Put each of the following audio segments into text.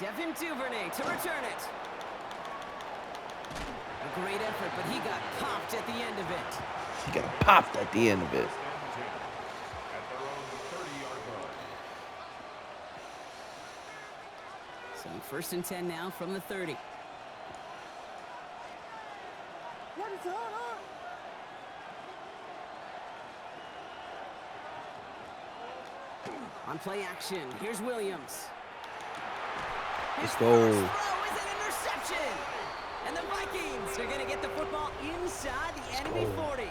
Devin Duvernay to return it. A great effort, but he got popped at the end of it. He got popped at the end of it. So 1st and 10 now from the 30. On play action, here's Williams. Let's go. His first throw is an interception. And the Vikings are going to get the football inside the enemy 40.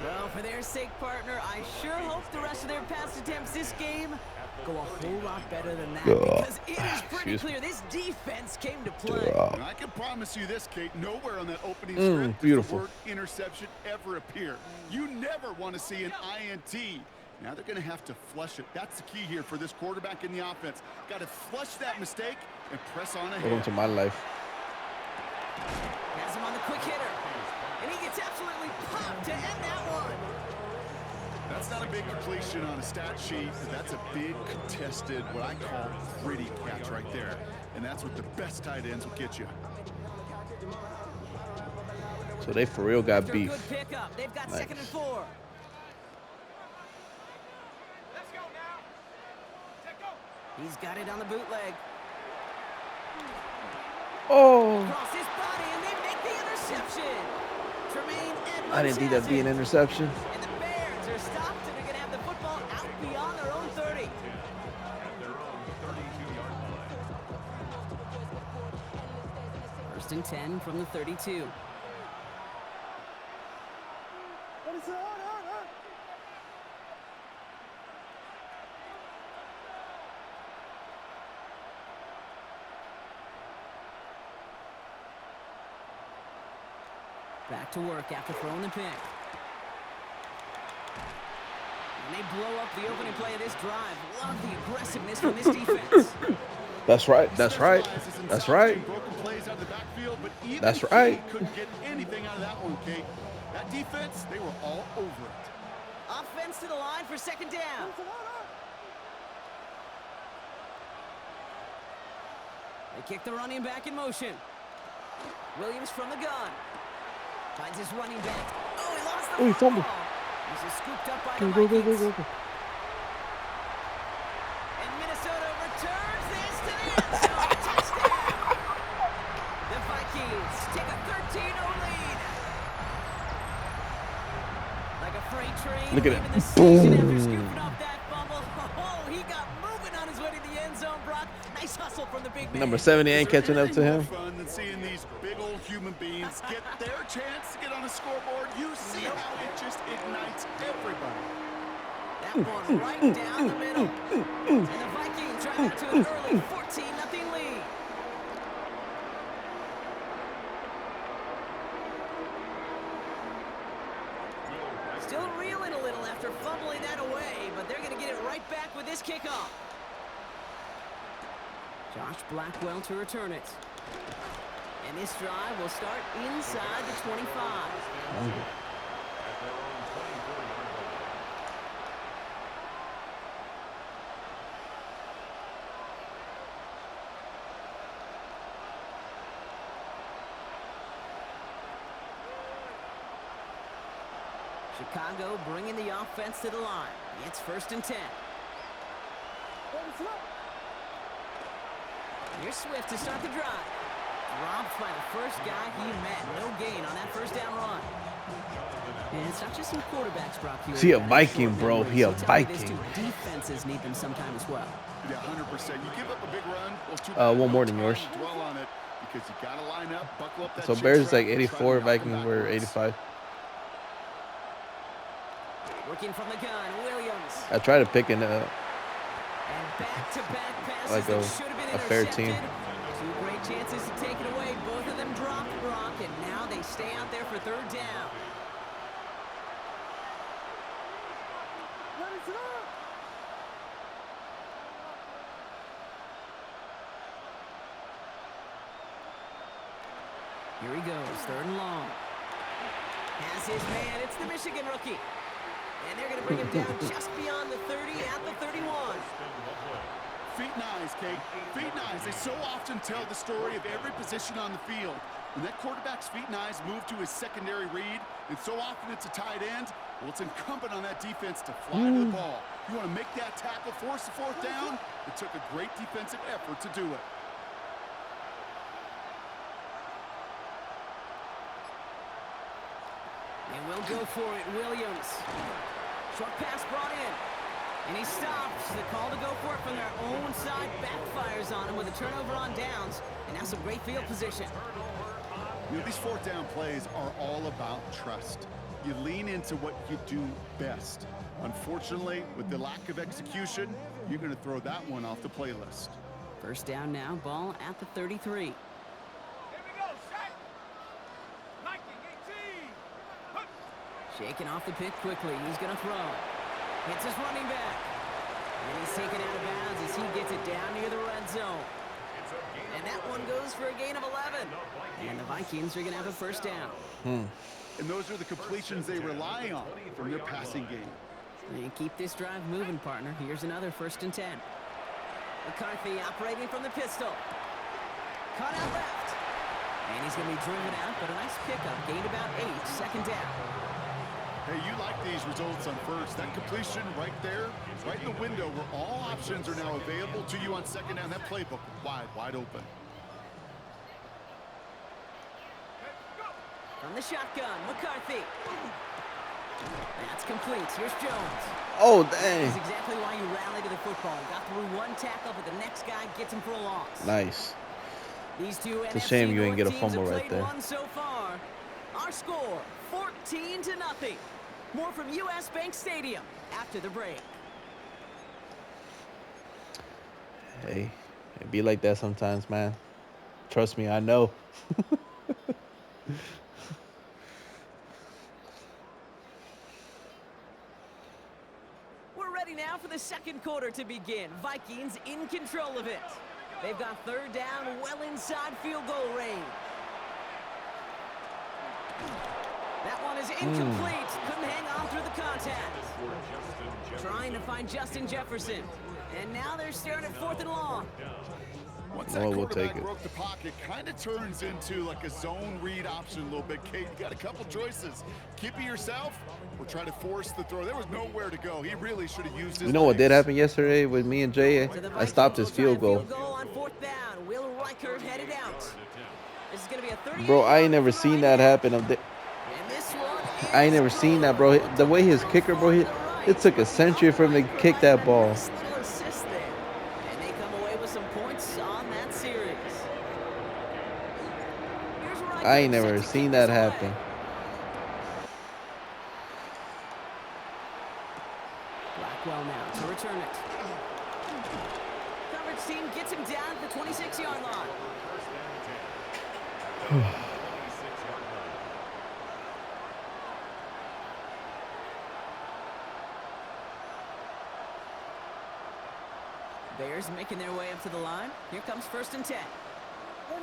Well, for their sake, partner, I sure hope the rest of their pass attempts this game go a whole lot better than that. Because it is pretty clear this defense came to play. And I can promise you this, Kate, nowhere on that opening script does the word interception ever appear. You never want to see an INT. Now they're going to have to flush it. That's the key here for this quarterback in the offense. Got to flush that mistake and press on ahead. Welcome to my life. Has him on the quick hitter. And he gets absolutely popped to end that one. That's not a big completion on a stat sheet. That's a big contested, what I call gritty catch right there. And that's what the best tight ends will get you. So they for real got After beef. a good pickup, they've got 2nd and 4. He's got it on the bootleg. Oh. Across his body, and they make the interception. Tremaine Edmonds I didn't think that'd be an interception. And the Bears are stopped, and they're going to have the football out beyond their own 30. First and 10 from the 32. Back to work after throwing the pick. And they blow up the opening play of this drive. Love the aggressiveness from this defense. That's right. That's right. That's right. That's right. Couldn't get anything out of that one, Kate. That defense, they were all over it. Offense to the line for 2nd down. They kick the running back in motion. Williams from the gun. Finds his running back. Oh, he lost the Oh, he fumbled. He's scooped up by the Go, go, Vikings. go, go, go. And Minnesota returns this to the end zone. Touchdown! The Vikings take a 13-0 lead. Like a freight train. Look at leaving it. the season after Boom. scooping up that fumble. Oh, he got moving on his way to the end zone, Brock. Nice hustle from the big man. Number 70 ain't catching up to him. Fun than seeing these big old human beings get their chance to get on a scoreboard. You see how it just ignites everybody. That one right down the middle. And the Vikings drive out to an early 14-0 lead. Still reeling a little after fumbling that away, but they're going to get it right back with this kickoff. Josh Blackwell to return it. And this drive will start inside the 25. Chicago bringing the offense to the line. It's 1st and 10. Here's Swift to start the drive. Dropped by the first guy he met. No gain on that 1st down run. And it's not just some quarterbacks, Brock. He a Viking, bro. He a Viking. Defenses need them sometime as well. Yeah, 100%. You give up a big run. One more than yours. Dwell on it because you got to line up, buckle up that So chin Bears is strap, like and try 84, to knock them Vikings were backwards. 85. Working from the gun, Williams. I tried to pick an And back-to-back passes like that should have been a fair team. intercepted. Two great chances to take it away. Both of them dropped, Brock, and now they stay out there for 3rd down. Here he goes, 3rd and long. Has his man, it's the Michigan rookie. And they're going to bring him down just beyond the 30 at the 31. Feet Kate. Feet and eyes, they so often tell the story of every position on the field. When that quarterback's feet and eyes move to his secondary read, and so often it's a tight end, well, it's incumbent on that defense to fly to the ball. You want to make that tackle, force the fourth down? It took a great defensive effort to do it. They will go for it, Williams. Short pass brought in. And he stops. The call to go for it from their own side backfires on him with a turnover on downs. And now some great field position. You know, these fourth down plays are all about trust. You lean into what you do best. Unfortunately, with the lack of execution, you're going to throw that one off the playlist. First down now, ball at the 33. Here we go, set. Viking 18. Shaking off the pick quickly. He's going to throw. Hits his running back. And he's taken out of bounds as he gets it down near the red zone. And that one goes for a gain of 11. And the Vikings are going to have a first down. And those are the completions they rely on from their passing game. And keep this drive moving, partner. Here's another 1st and 10. McCarthy operating from the pistol. Caught out left. And he's going to be driven out, but a nice pickup. Gained about 8. Second down. Hey, you like these results on first. That completion right there, right in the window where all options are now available to you on second down. That playbook wide open. From the shotgun, McCarthy. That's complete. Here's Jones. Oh, dang. That's exactly why you rally to the football. Got through one tackle, but the next guy gets him for a loss. Nice. These two It's a shame you ain't get a fumble right there. One so far. Our score, 14-0. More from US Bank Stadium after the break. Hey, it be like that sometimes, man. Trust me, I know. We're ready now for the second quarter to begin. Vikings in control of it. They've got third down well inside field goal range. That one is incomplete. Couldn't hang on through the contact. Trying to find Justin Jefferson. And now they're staring at 4th and long. Once that quarterback broke the pocket, kind of turns into like a zone read option a little bit, Kate. You got a couple choices. Keep it yourself or try to force the throw. There was nowhere to go. He really should have used his You know what legs. did happen yesterday with me and Jay? I stopped his field goal. On 4th down. Will Reichert headed out. This is going to be a 30. Bro, I ain't never seen that happen. I ain't never seen that, bro. The way his kicker, bro, it took a century for him to kick that ball. And they come away with some points on that series. I ain't never seen that happen. Blackwell now to return it. Coverage team gets him down at the 26-yard line. Bears making their way up to the line. Here comes 1st and 10. Out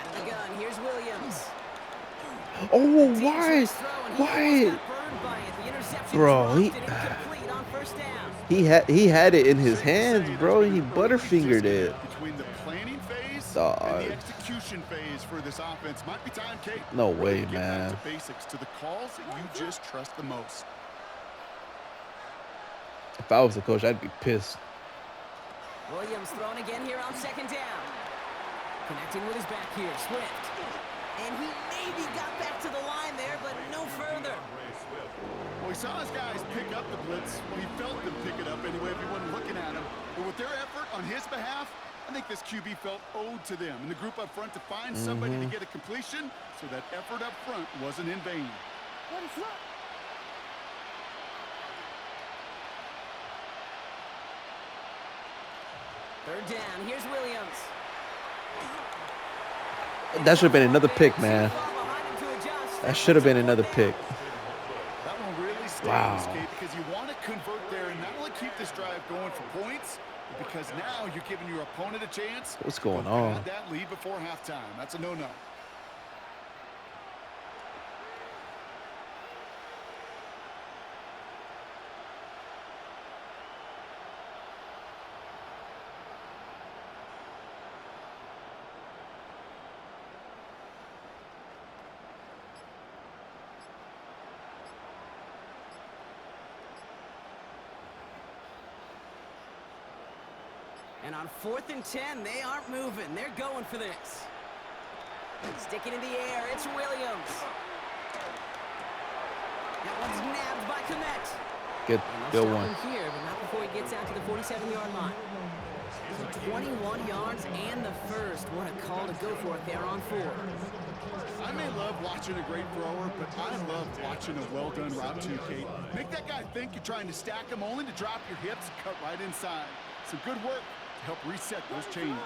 of the gun, here's Williams. Oh, why? Bro, he had it in his hands, bro. He butterfingered it. Between the planning phase Dog. and the execution phase for this offense, might be time, Kate. No way, Get man. back to basics, to the calls that you just trust the most. If I was the coach, I'd be pissed. Williams thrown again here on 2nd down. Connecting with his back here, Swift. And he maybe got back to the line there, but no further. Well, he saw his guys pick up the blitz. Well, he felt them pick it up anyway if he wasn't looking at him. But with their effort on his behalf, I think this QB felt owed to them and the group up front to find somebody to get a completion, so that effort up front wasn't in vain. Third down, here's Williams. That should have been another pick, man. That should have been another pick. That one really stayed Wow. escape because you want to convert there and not only keep this drive going for points, but because now you're giving your opponent a chance. What's going to on? add that lead before halftime. That's a no-no. And on 4th and 10, they aren't moving. They're going for this. Sticking in the air, it's Williams. That one's nabbed by Komet. Good one. Here, but not before he gets out to the 47-yard line. So 21 yards and the first. What a call to go for it there on 4. I may love watching a great thrower, but I love watching a well-done route too, Kate. Make that guy think you're trying to stack him only to drop your hips and cut right inside. Some good work to help reset those chains.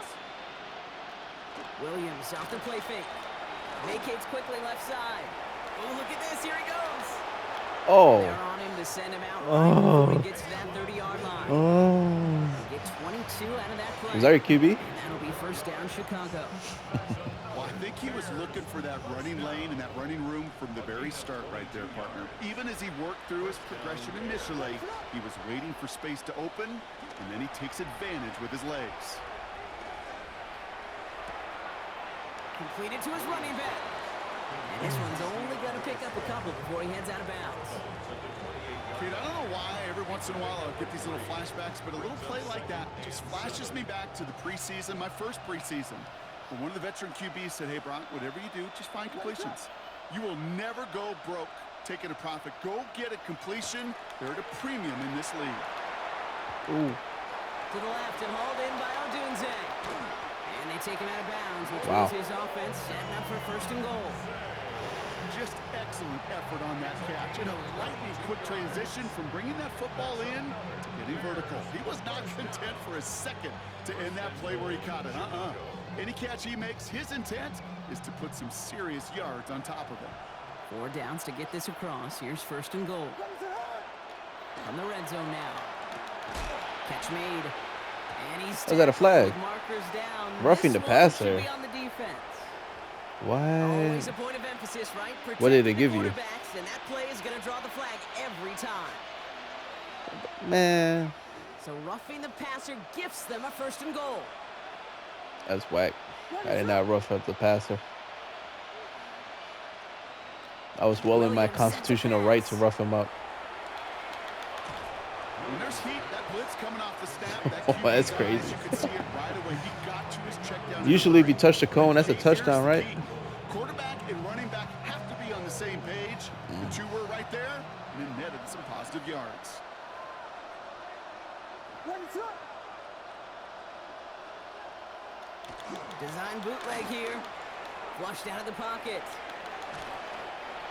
Williams off the play fake. Vacates quickly left side. Oh, look at this. Here he goes. Oh. They're on him to send him out right before he gets to that 30-yard line. Oh. Get 22 out of that play. Is that your QB? And that'll be first down, Chicago. Well, I think he was looking for that running lane and that running room from the very start right there, partner. Even as he worked through his progression initially, he was waiting for space to open, and then he takes advantage with his legs. Completed to his running back. And this one's only going to pick up a couple before he heads out of bounds. Kid, I don't know why every once in a while I'll get these little flashbacks, but a little play like that just flashes me back to the preseason, my first preseason. When one of the veteran QBs said, hey, Brock, whatever you do, just find completions. You will never go broke taking a profit. Go get a completion. They're at a premium in this league. Ooh. To the left and hauled in by Odunze. And they take him out of bounds, which Wow. means his offense setting up for first and goal. Just excellent effort on that catch. And a lightning quick transition from bringing that football in to getting vertical. He was not content for a second to end that play where he caught it. Any catch he makes, his intent is to put some serious yards on top of it. 4 downs to get this across. Here's first and goal. From the red zone now. Catch made. And he's Was that a flag? with markers down. Roughing This the one passer. should be on the defense. Always a What? point of emphasis, right? What did it Protecting give the you? quarterbacks, and that play is going to draw the flag every time. Man, So roughing the passer gifts them a first and goal. that's whack. I did not rough up the passer. I was well in my constitutional right to rough him up. When there's heat, that blitz coming off the snap, that Oh, QB that's guys, crazy. You could see it right away. He got to his check down. Usually if you touch the cone, that's a touchdown, right? Quarterback and running back have to be on the same page. The two were right there, and it netted some positive yards. Design bootleg here. Flushed out of the pocket.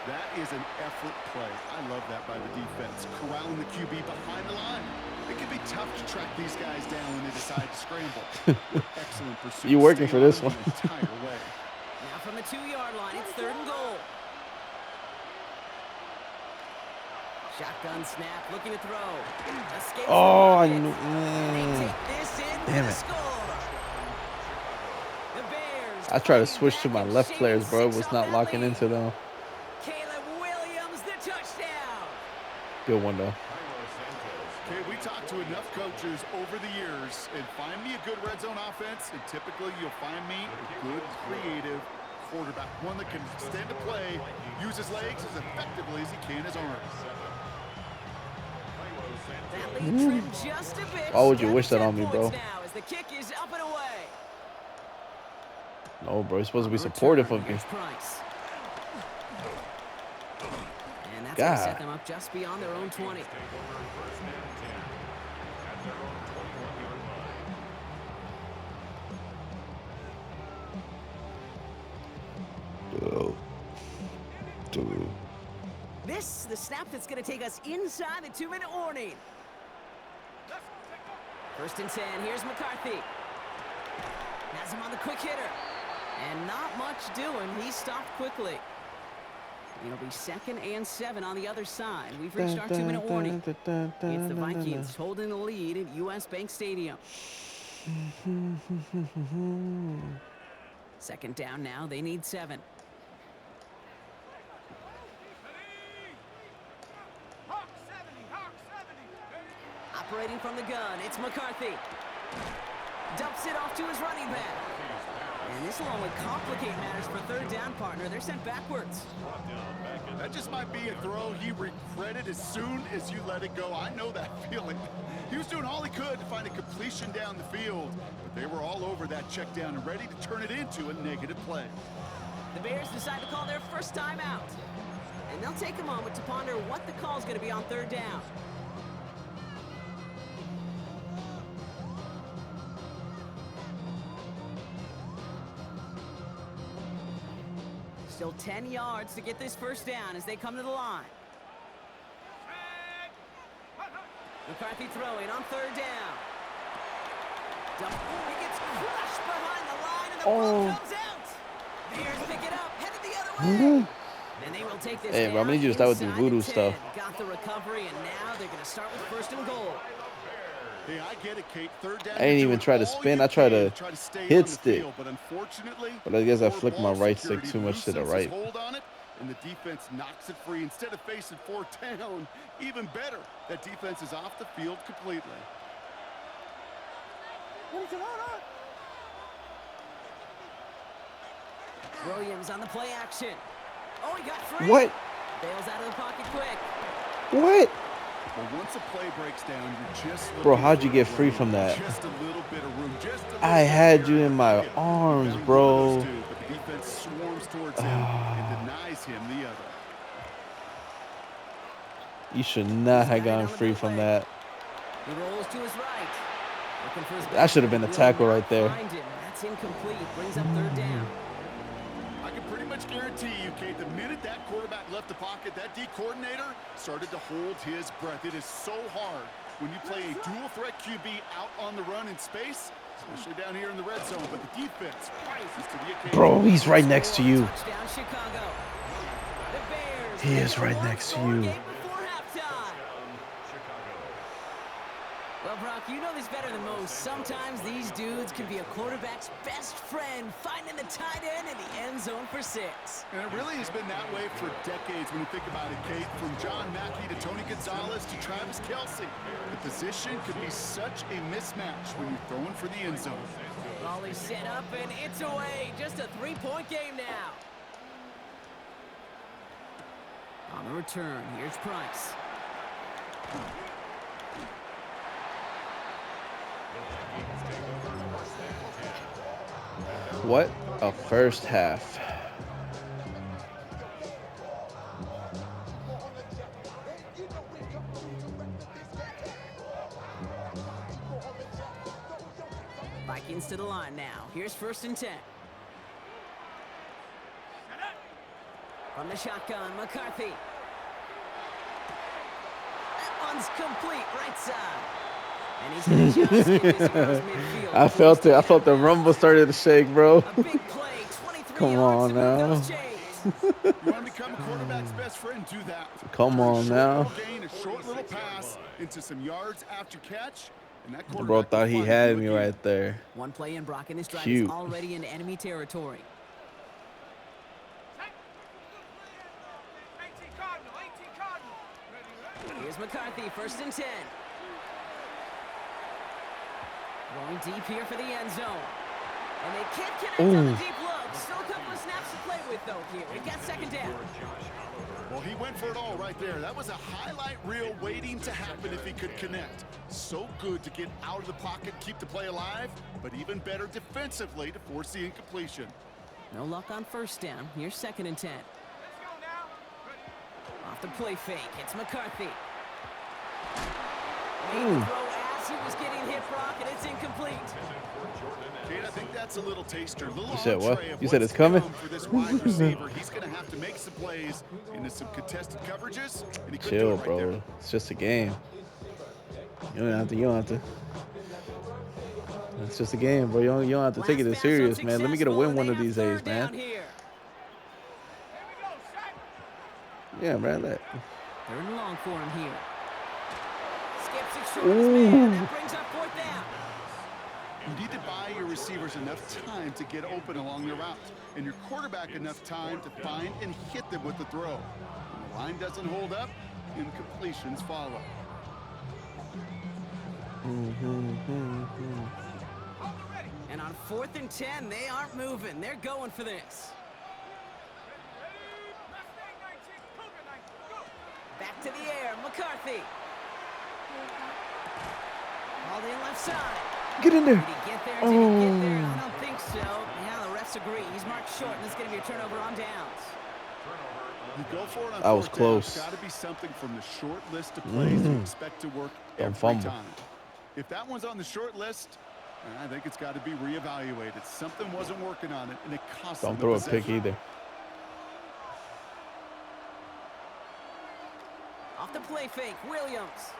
That is an effort play. I love that by the defense. Corralling the QB behind the line. It can be tough to track these guys down when they decide to scramble. Excellent pursuit. You working for this Staying one. on the entire way. Now from the 2-yard line, it's third and goal. Shotgun snap, looking to throw. Escapes the Oh, I pocket. knew. And they take this in for Damn the it. score. The Bears I tried to fighting switch to back my and left shaving players, bro. It 6 was off not that locking lead. into them. Caleb Williams, the touchdown. Good one, though. Okay, we talked to enough coaches over the years, and find me a good red zone offense, and typically you'll find me a good, creative quarterback, one that can extend a play, use his legs as effectively as he can his arms. That lead trimmed just a bit. Why would you Down wish to that 10 on me, bro? points now as the kick is up and away. No, bro. You're supposed to be Return, supportive of me. here's Price. And that's going to God. set them up just beyond their own 20. Dude. This, the snap that's going to take us inside the 2-minute warning. First and 10, here's McCarthy. Has him on the quick hitter. And not much doing. He stopped quickly. It'll be 2nd and 7 on the other side. We've reached our 2-minute warning. It's the Vikings holding the lead at U.S. Bank Stadium. Second down now. They need 7. Operating from the gun, it's McCarthy. Dumps it off to his running back. And this will only complicate matters for third down, partner. They're sent backwards. That just might be a throw he regretted as soon as you let it go. I know that feeling. He was doing all he could to find a completion down the field, but they were all over that check down and ready to turn it into a negative play. The Bears decide to call their first timeout. And they'll take a moment to ponder what the call is going to be on third down. Still 10 yards to get this first down as they come to the line. McCarthy throwing on third down. He gets crushed behind the line and the ball comes out. Bears pick it up, headed the other way. And they will take this Hey, bro, I'm gonna need you to stop with this voodoo stuff. Got the recovery, and now they're going to start with first and goal. Hey, I get it, Kate. Third down, I ain't even try to spin. I try to hit stick. But unfortunately, I guess I flicked my right stick too much to the right. Hold on it, and the defense knocks it free instead of facing fourth down. Even better, that defense is off the field completely. Williams on the play action. Oh, he got free. What? Bails out of the pocket quick. What? But once a play breaks down, you're just Bro, how'd you get free from that? Just a little bit of room. I had you in my arms, bro. But the defense swarms towards him and denies him the other. You should not have gone free from that. He rolls to his right. Looking for his That should have been a tackle right there. That's incomplete. Brings up third down. I can pretty much guarantee you, Kate, the minute that quarterback left the pocket, that D coordinator started to hold his breath. It is so hard when you play a dual threat QB out on the run in space, especially down here in the red zone, but the defense rises to the occasion. Bro, he's right next to you. Touchdown, Chicago. The Bears. He is right next to you. Well, Brock, you know this better than most. Sometimes these dudes can be a quarterback's best friend, finding the tight end in the end zone for 6. And it really has been that way for decades when you think about it, Kate. From John Mackey to Tony Gonzalez to Travis Kelce. The position could be such a mismatch when you're throwing for the end zone. Ball is set up, and it's away. Just a 3-point game now. On the return, here's Price. What a first half. Vikings to the line now. Here's first and 10. From the shotgun, McCarthy. That one's complete, right side. And he's going to just get this across midfield. I felt it. I felt the rumble started to shake, bro. A big play, 23 Come yards on to now. move those chains. You want to become a quarterback's best friend, do that. Come on now. Gain, a short little pass into some yards after catch. And that The bro thought he had me right there. One play in, Brock, and this drive Cute. is already in enemy territory. 18 Cardinal. Here's McCarthy, first and 10. Going deep here for the end zone. And they can't connect on the deep look. Still a couple of snaps to play with, though, here. We've got second down. Well, he went for it all right there. That was a highlight reel waiting to happen if he could connect. So good to get out of the pocket, keep the play alive, but even better defensively to force the incompletion. No luck on first down. Here's second and 10. Let's go now. Off the play fake. It's McCarthy. Made the throw as he was getting hit, Brock, and it's incomplete. Kate, I think that's a little taster. A little You said what? entree of You said what's it's coming? to come for this wide receiver. He's going to have to make some plays into some contested coverages. And he couldn't do Chill, it right bro. there. It's just a game. You don't have to. You don't have to. It's just a game, bro. You don't have to take it as serious, man. Let me get a win one of these days, man. Yeah, man. Third and long for him here. Skips it short, man. That brings up fourth down. You need to buy your receivers enough time to get open along the route, and your quarterback enough time to find and hit them with the throw. When the line doesn't hold up, incompletions follow. And on 4th and 10, they aren't moving. They're going for this. Back to the air, McCarthy. Hauled in left side. Get in there. Did he get there? Did he get there? I don't think so. Yeah, the refs agree. He's marked short, and it's going to be a turnover on downs. You go for it on That was fourth close. Down. It's got to be something from the short list of plays you expect to work every time. If that one's on the short list, I think it's got to be reevaluated. Something wasn't working on it, and it cost them. Don't throw a pick either. Off the play fake, Williams.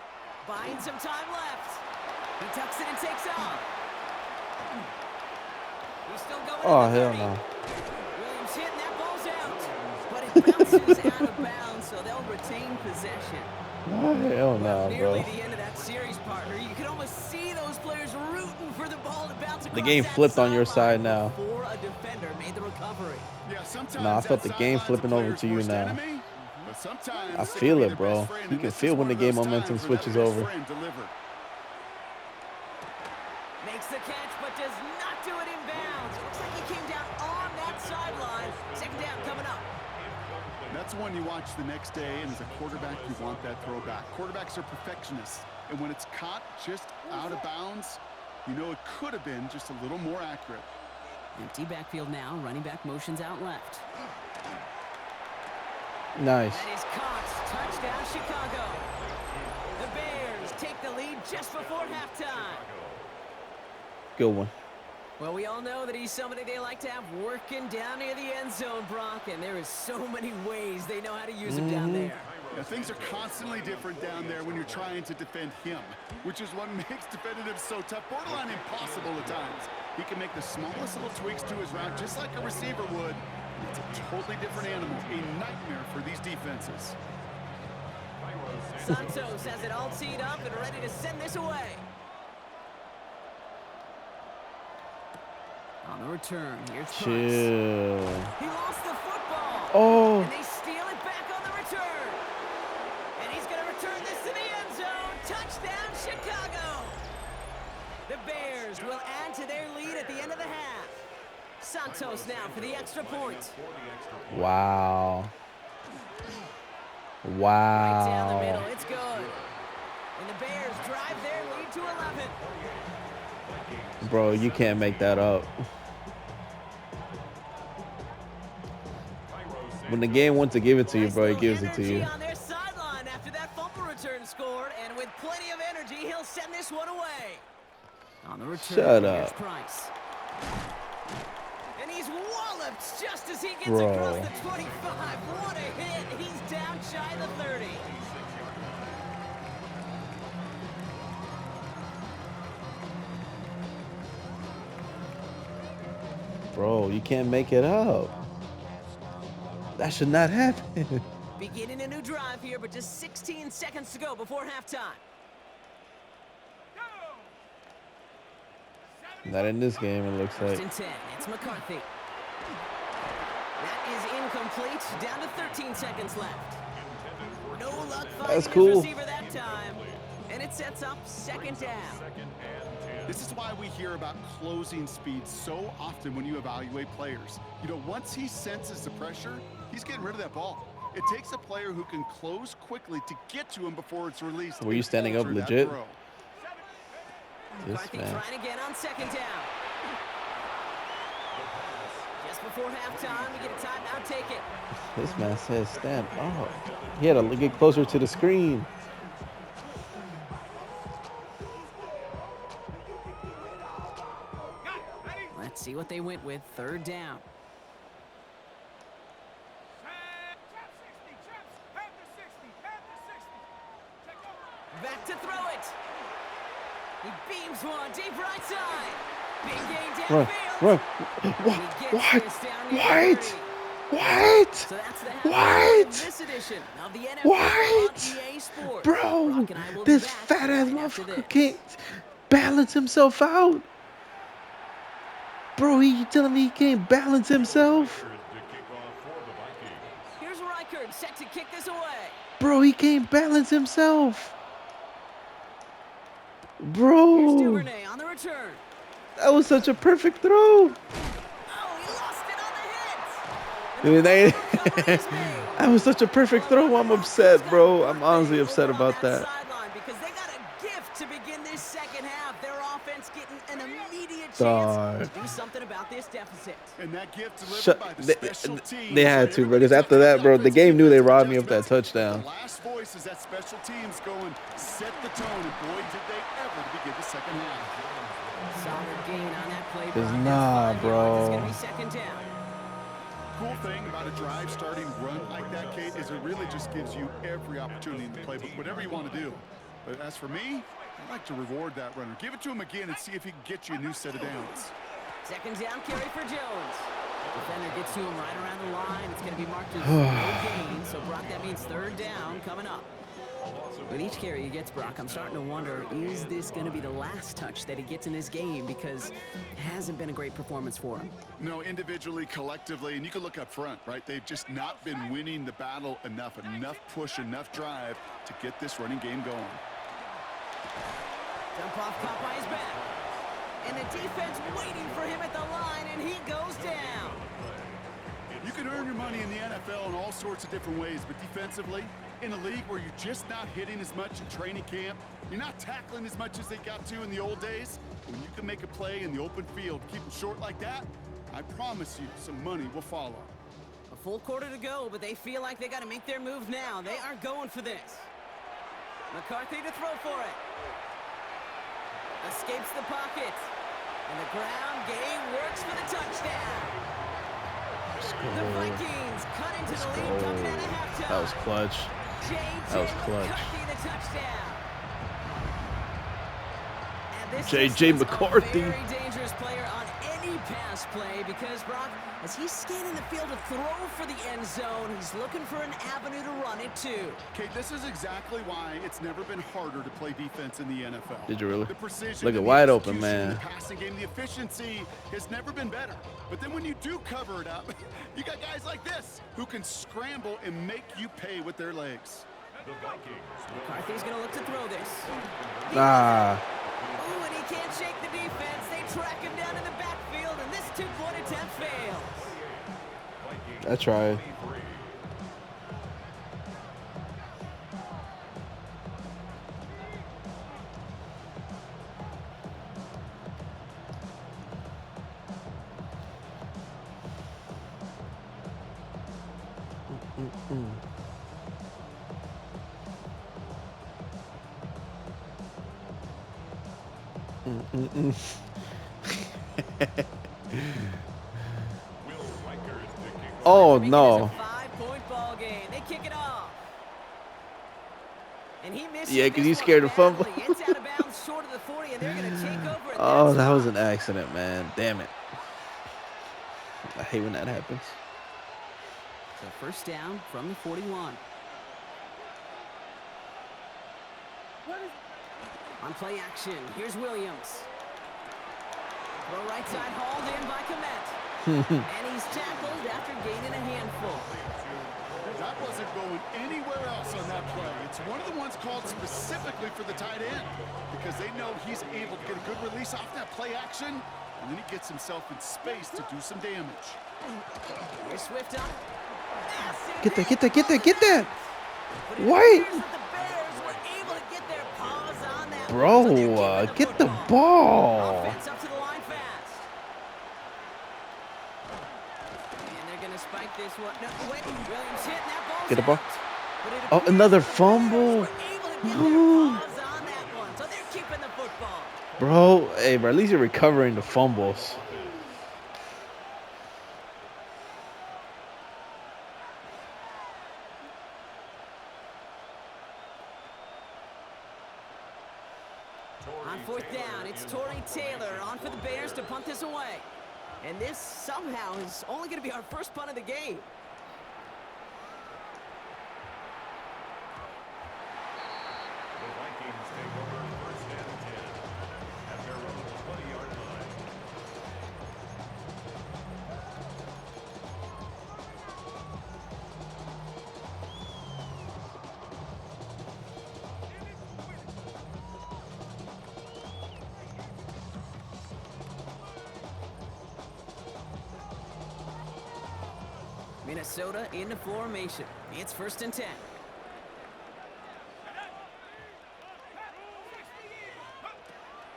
Buying some time left. He tucks it and takes off. He's still going. Oh, hell no. Williams hitting, that ball's out. But it bounces out of bounds, so they'll retain possession. Oh, hell no, Nearly bro. the end of that series, partner. You can almost see those players rooting for the ball to bounce across. The game flipped on your side now. Before a defender made the recovery. Yeah, sometimes Nah, I felt the game flipping over to you now. I feel it, bro. You can feel when the game momentum switches over. Makes the catch, but does not do it in bounds. It looks like he came down on that sideline. Second down coming up. That's one you watch the next day, and as a quarterback, you want that throwback. Quarterbacks are perfectionists, and when it's caught just out of bounds, you know it could have been just a little more accurate. Empty backfield now. Running back motions out left. Nice. That is caught. Touchdown, Chicago. The Bears take the lead just before halftime. Good one. Well, we all know that he's somebody they like to have working down near the end zone, Brock, and there is so many ways they know how to use him down there. Yeah, things are constantly different down there when you're trying to defend him, which is what makes defending him so tough, borderline impossible at times. He can make the smallest little tweaks to his route, just like a receiver would. It's a totally different animal, a nightmare for these defenses. Santos has it all teed up and ready to send this away. On the return, here's Price. Chill. He lost the football. Oh. And they steal it back on the return. And he's going to return this to the end zone. Touchdown, Chicago. The Bears will add to their lead at the end of the half. Santos now for the extra point. Wow. Right down the Wow. middle, it's good. And the Bears drive their lead to 11. Bro, you can't make that up. When the game wants to give it to you, bro, it gives it to you. On their sideline after that fumble return scored, and with plenty of energy, he'll send this one away. On the return, Shut up. Price. And he's walloped just as he gets Bro. across the 25. What a hit. He's down shy of the 30. Bro, you can't make it up. That should not happen. Beginning a new drive here, but just 16 seconds to go before halftime. Not in this game, it looks First like. and 10, it's McCarthy. That is incomplete, down to 13 seconds left. No luck finding That's his cool. receiver that time. And it sets up second down. This is why we hear about closing speed so often when you evaluate players. You know, once he senses the pressure, he's getting rid of that ball. It takes a player who can close quickly to get to him before it's released. Were you standing up Alter that legit? throw. This McCarthy man. trying again on second down. Just before halftime, we get a timeout, take it. This man says stand up. He had to get closer to the screen. Let's see what they went with. Third down. Back to throw it. He beams one deep right side. Big gain Run, downfield. run. He What? gets this down near What? 30. What? So that's the What? halftime of this edition of the NFL What? on EA Sports. Bro, Brock and I will be this back fat ass right after motherfucker this. can't balance himself out. Bro, you telling me he can't balance himself? Here's Reichard set to kick this away. Bro, he can't balance himself. Here's Bro, Duvernay on the return. That was such a perfect throw. Oh, he lost it on the hit. Dude, And the recovery is made. that was such a perfect throw. I'm upset, bro. I'm honestly upset about that. Because they got a gift to begin this second half. Their offense getting an immediate chance Dog. to do something about this deficit. And that gift delivered by the special teams. They had to, bro, because after that, bro, the game knew they robbed me of that touchdown. The last voice is that special teams going, set the tone, and boy, did they ever to begin the second half. Solid gain on that play. Cause nah, bro. It's going to be second down. Cool thing about a drive starting run like that, Kate, is it really just gives you every opportunity in the playbook, whatever you want to do. But as for me, I'd like to reward that runner. Give it to him again and see if he can get you a new set of downs. Second down carry for Jones. Defender gets to him right around the line. It's going to be marked as no gain. So, Brock, that means third down coming up. With each carry he gets, Brock, I'm starting to wonder, is this going to be the last touch that he gets in this game? Because it hasn't been a great performance for him. No, individually, collectively, and you can look up front, right? They've just not been winning the battle enough push, enough drive to get this running game going. Dump off caught by his back. And the defense waiting for him at the line, and he goes down. You can earn your money in the NFL in all sorts of different ways, but defensively, in a league where you're just not hitting as much in training camp, you're not tackling as much as they got to in the old days, when you can make a play in the open field, keep it short like that, I promise you some money will follow. A full quarter to go, but they feel like they got to make their move now. They are going for this. McCarthy to throw for it. Escapes the pocket. And the ground game works for the touchdown. The Vikings cut into the lead coming out of halftime. That was clutch. That was clutch. McCarthy, the touchdown. And this J.J. is McCarthy. a very dangerous player on any pass play because, Brock, as he's scanning the field to throw for the end zone, he's looking for an avenue to run it to. Kate, this is exactly why it's never been harder to play defense in the NFL. Did you really? The precision, Look at the wide open, execution, man. The passing game, the efficiency has never been better. But then when you do cover it up, you got guys like this who can scramble and make you pay with their legs. McCarthy's going to look to throw this. Ah. Ooh, and he can't shake the defense. They track him down in the backfield, and this two-point attempt fails. I tried. Oh no. Five-point ball game. They kick it off. And he misses. Yeah, because he's scared of fumble. It's out of bounds short of the 40, and they're going to take over. Oh, that was an accident, man. Damn it. I hate when that happens. So first down from the 41. On play action, here's Williams. Throw right side hauled in by Komet. And he's tackled after gaining a handful. That wasn't going anywhere else on that play. It's one of the ones called specifically for the tight end because they know he's able to get a good release off that play action, and then he gets himself in space to do some damage. Here's Swift up. Get that, get that, get that, get that. Wait. Bro, get the ball. Offense up to the line fast. And they're going to spike this one. No, wait. Williams hitting that ball. Get the ball. Oh, another fumble. So they're keeping the football. Bro, hey, bro, at least you're recovering the fumbles. On fourth down, it's Torrey Taylor on for the Bears to punt this away. And this somehow is only going to be our first punt of the game. The Vikings take over first and 10 at their own 20-yard line. Minnesota into formation. It's 1st and 10.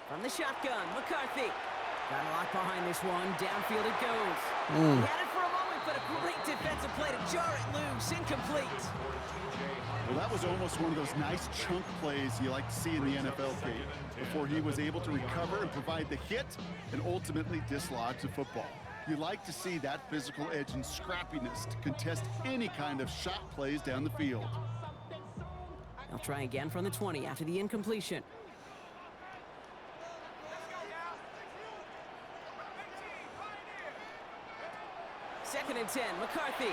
From the shotgun, McCarthy. Got a lock behind this one. Downfield it goes. He had it for a moment, but a great defensive play to jar it loose. Incomplete. Well, that was almost one of those nice chunk plays you like to see in the NFL, Kate, before he was able to recover and provide the hit and ultimately dislodge the football. You like to see that physical edge and scrappiness to contest any kind of shot plays down the field. They'll try again from the 20 after the incompletion. Second and 10, McCarthy.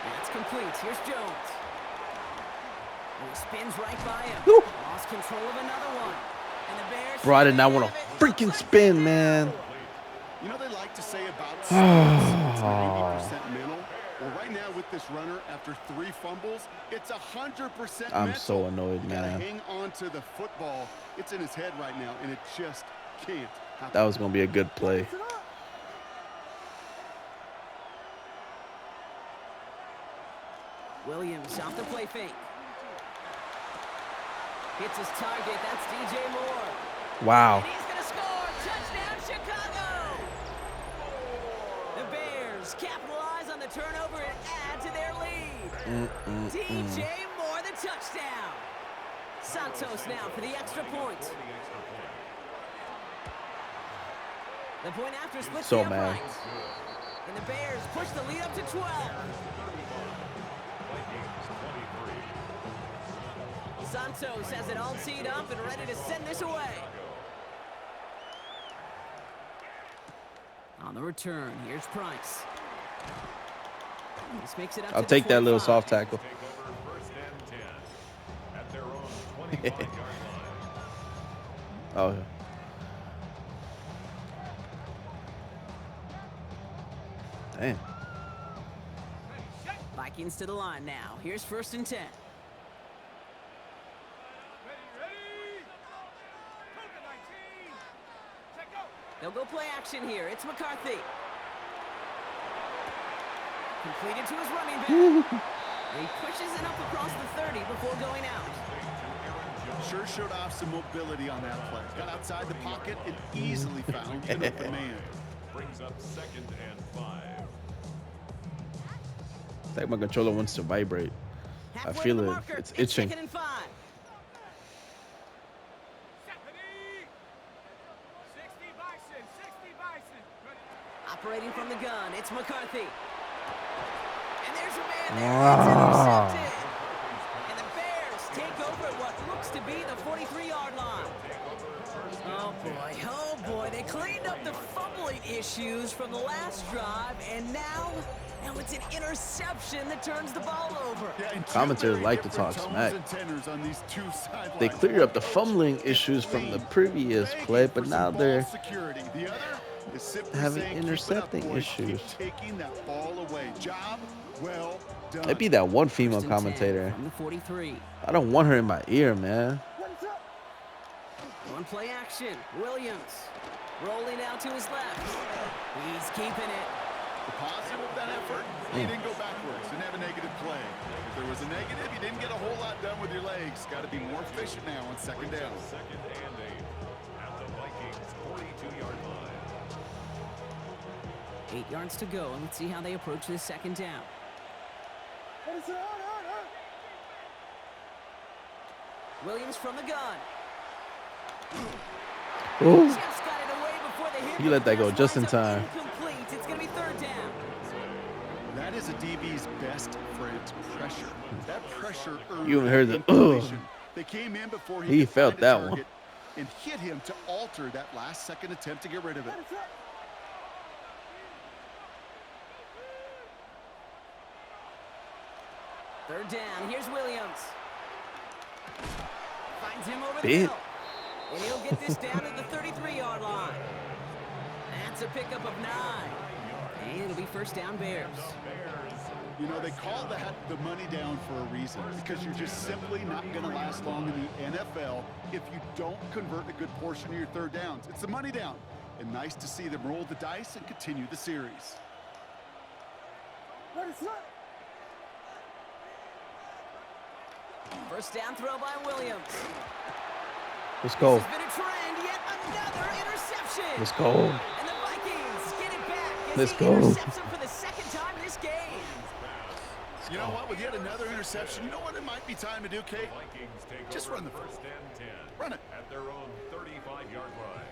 That's complete. Here's Jones. And he spins right by him. Woo. Lost control of another one. And the Bears... Bro, I did not want to freaking spin, man. You know, they like to say about it's 90% mental. Well, right now with this runner, after 3 fumbles, it's 100% mental. I'm so annoyed, man. Hang on to the football. It's in his head right now, and it just can't happen. That was going to be a good play. Williams off the play fake. Hits his target. That's DJ Moore. Wow. And he's going to score. Touchdown, Chicago. The Bears capitalize on the turnover and add to their lead. DJ Moore, the touchdown. Santos now for the extra point. The point after splits So the mad. uprights. And the Bears push the lead up to 12. Santos has it all teed up and ready to send this away. On the return, here's Price. This makes it up I'll to take the that little 25. soft tackle. Oh, yeah. Damn. Vikings to the line now. Here's 1st and 10. They'll go play action here. It's McCarthy. Completed to his running back. He pushes it up across the 30 before going out. Sure showed off some mobility on that play. Got outside the pocket and easily found an open man. Brings up 2nd and 5. It's like my controller wants to vibrate. I Halfway feel to the it. marker. It's itching. 2nd and 5. Operating from the gun, it's McCarthy. And there's your man there. It's intercepted. And the Bears take over at what looks to be the 43-yard line. Oh boy, they cleaned up the fumbling issues from the last drive, and now it's an interception that turns the ball over. Yeah, Commentators like to talk smack. They cleared up the fumbling issues from the previous play, but now they're having intercepting issues. It'd be that one female commentator. From the 43. I don't want her in my ear, man. One play action. Williams rolling out to his left. He's keeping it. The positive of that effort, he didn't go backwards, didn't have a negative play. If there was a negative, you didn't get a whole lot done with your legs. Got to be more efficient now on 2nd down. 2nd and 8 at the Vikings 42-yard line. 8 yards to go, and let's see how they approach this 2nd down. Williams from the gun. Ooh. Just got it away before the hit. You let that go just in time. Incomplete. It's going to be 3rd down. That is a DB's best friend, pressure. That pressure earned You even heard the incompletion. They came in before He could felt find a that target one. and hit him to alter that last second attempt to get rid of it. Third down. Here's Williams. Finds him over the Big. middle. And he'll get this down to the 33-yard line. That's a pickup of 9. And it'll be 1st down Bears. You know, they call that the money down for a reason, because you're just simply not going to last long in the NFL if you don't convert a good portion of your 3rd downs. It's the money down. And nice to see them roll the dice and continue the series. First down throw by Williams. Let's go. This has been a trend, yet another interception. Let's go. And the Vikings get it back as Let's he go. intercepts him for the second time this game. You know what? With yet another interception, you know what it might be time to do, Kate? Just run the first and 10. Run it. At their own 35-yard line.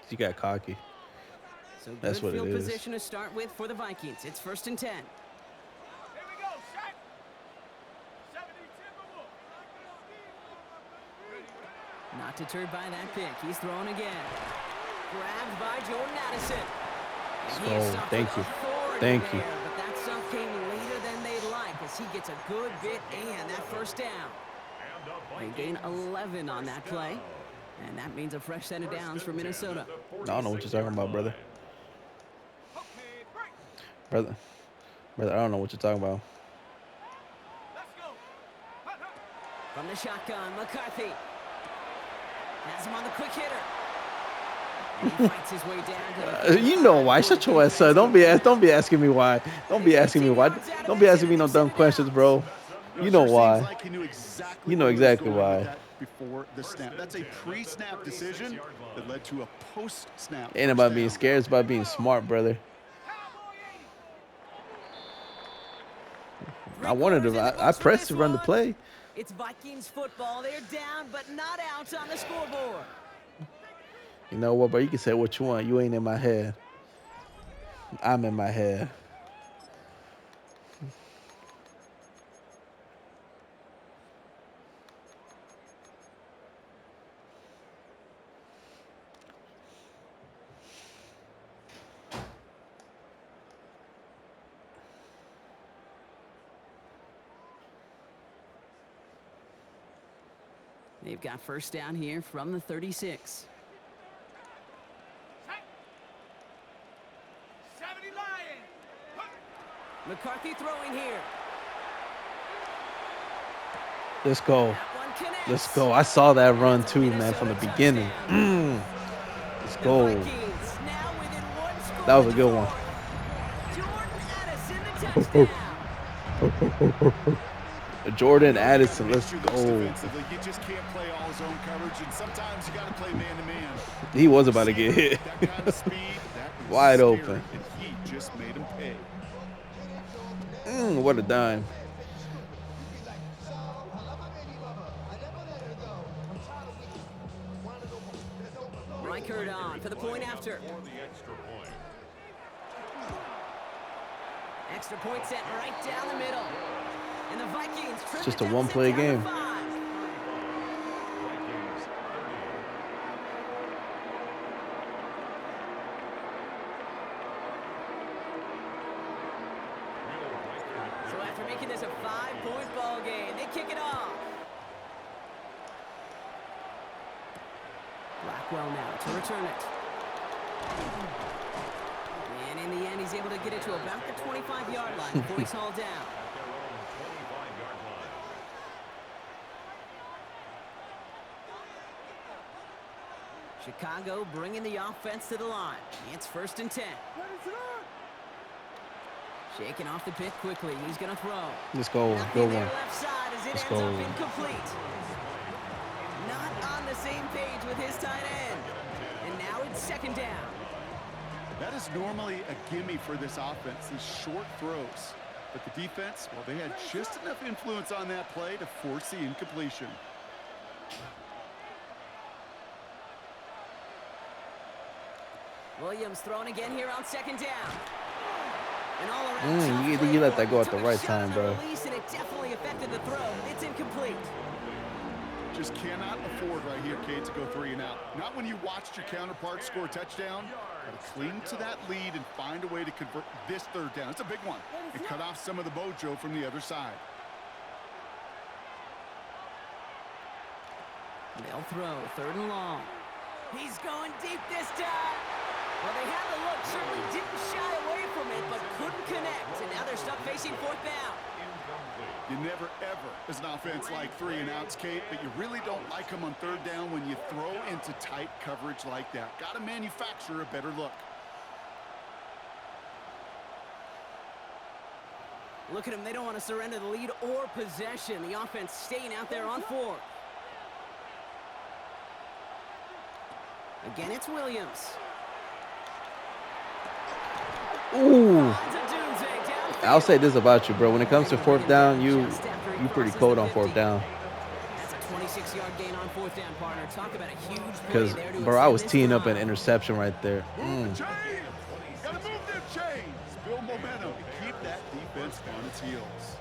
You got cocky. So That's good what it field is. position to start with for the Vikings. It's first and 10. Not deterred by that pick. He's throwing again. Grabbed by Jordan Addison. And he is Oh, stopped thank with you. authority Thank you. there, but that stuff came later than they'd like as he gets a good bit and that first down. They gain 11 on that play. And that means a fresh set of downs for Minnesota. I don't know what you're talking about, brother. Brother, I don't know what you're talking about. From the shotgun, McCarthy. Has him on the quick hitter. And he fights his way down to the You know why? Shut your ass up. Don't be asking me why. Don't be asking me why. Don't be asking me no dumb questions, bro. You know why. You know exactly why. Before the snap. That's a pre-snap decision that led to a post-snap. Ain't about being scared. It's about being smart, brother. I wanted to. I pressed to run the play. It's Vikings football. They're down, but not out on the scoreboard. You know what, bro? You can say what you want. You ain't in my head. I'm in my head. They've got first down here from the 36. McCarthy throwing here. Let's go. That one connects. Let's go. I saw that run too, man, from the beginning. Let's The go. Vikings now within one score That was a to good the one. fourth. Jordan Addison, the touchdown. Jordan Addison, let's go. Defensively, you just can't play all zone coverage, and sometimes you got to play man-to-man. He was about to get hit. That kind of speed, that was Wide scary, open. and he just made him pay. What a dime. Reichert on for the point after. For the extra point. Extra point set right down the middle. And the Vikings trim It's just it a down one-play to 10 game. 5. Vikings 30. So after making this a 5-point ball game, they kick it off. Blackwell now to return it. And in the end, he's able to get it to about the 25-yard line before he's hauled down. At their own 25-yard line. Chicago bringing the offense to the line. It's first and 10. Shaking off the pick quickly. He's going to throw. Let's go. Nothing Good there one. left side as it Let's ends go. up incomplete. Not on the same page with his tight end. And now it's second down. That is normally a gimme for this offense, these short throws. But the defense, well, they had just enough influence on that play to force the incompletion. Williams thrown again here on second down. And all around tough you play let for that him. go at Took the a right shot time, on the bro. release, and it definitely affected the throw. It's incomplete. Just cannot afford right here, Kate, to go 3 and out. Not when you watched your counterpart score a touchdown. Got to cling to that lead and find a way to convert this third down. It's a big one. And cut off some of the mojo from the other side. They'll throw third and long. He's going deep this time. Well, they had the look, certainly didn't shy away from it, but couldn't connect. And now they're stuck facing fourth down. You never, ever, as an offense, like 3 and outs, Kate, but you really don't like them on third down when you throw into tight coverage like that. Got to manufacture a better look. Look at them. They don't want to surrender the lead or possession. The offense staying out there on 4. Again, it's Williams. Ooh. I'll say this about you, bro. When it comes to 4th down, you pretty cold on 4th down. That's a 26-yard gain on 4th down, partner. Talk about a huge play Because, there to bro, I was extend teeing this up an drive. interception right there. Move the chains. Gotta move them chains. Build momentum. Keep that defense on its heels.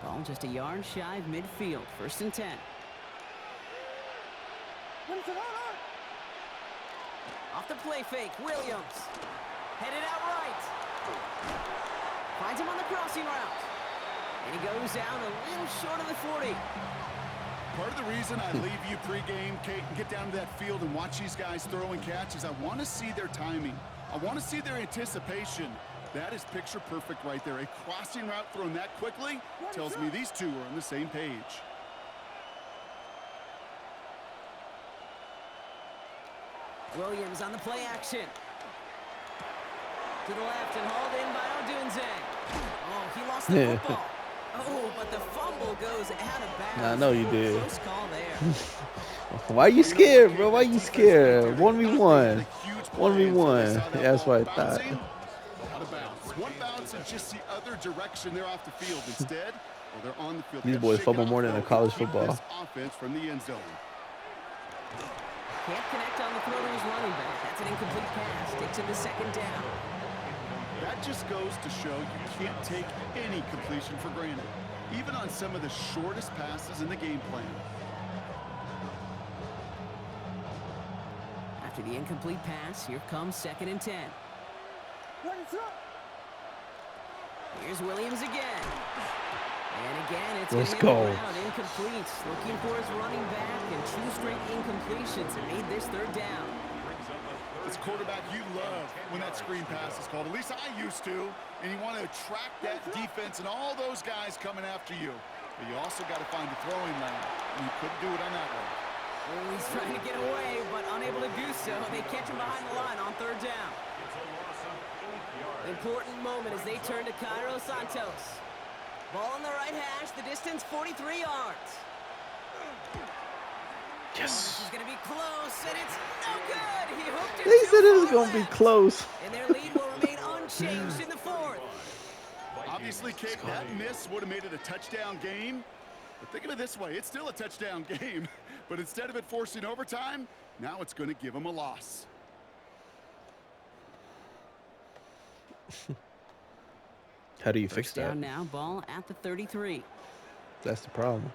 Ball just a yard shy of midfield. 1st and 10. Off the play fake, Williams. Headed out right. Finds him on the crossing route. And he goes down a little short of the 40. Part of the reason I leave you pregame, Kate, and get down to that field and watch these guys throw and catch is I want to see their timing. I want to see their anticipation. That is picture perfect right there. A crossing route thrown that quickly tells me these two are on the same page. Williams on the play action. To the left and hauled in by Odunze. Oh, he lost the football. Oh, but the fumble goes out of bounds. I know you did. Close call there. Why you scared, bro? Why you scared? 1v1. 1v1. That's what I thought. Out of bounds. One bounce and just the other direction. They're off the field. Instead, well, they're on the field. These boys fumble more than a college football. Offense from the end zone. Can't connect on the throw to his running back. That's an incomplete pass. Takes him to 2nd down. That just goes to show you can't take any completion for granted, even on some of the shortest passes in the game plan. After the incomplete pass, here comes 2nd and 10. Here's Williams again. And again, it's Let's him go. around, incomplete. Looking for his running back, and 2 straight incompletions and made this 3rd down. As a quarterback, you love when that screen pass is called. At least I used to. And you want to attract that defense and all those guys coming after you. But you also got to find the throwing lane. And you couldn't do it on that one. Oh, he's trying to get away, but unable to do so. They catch him behind the line on 3rd down. Important moment as they turn to Cairo Santos. Ball on the right hash, the distance 43 yards. Yes. This is going to be close, and it's no good. He hooked it. They said it was too going far to be left. close. And their lead will remain unchanged in the 4th. Obviously, Kate, that miss would have made it a touchdown game. But think of it this way. It's still a touchdown game. But instead of it forcing overtime, now it's going to give them a loss. How do you fix First that? down now, ball at the 33. That's the problem.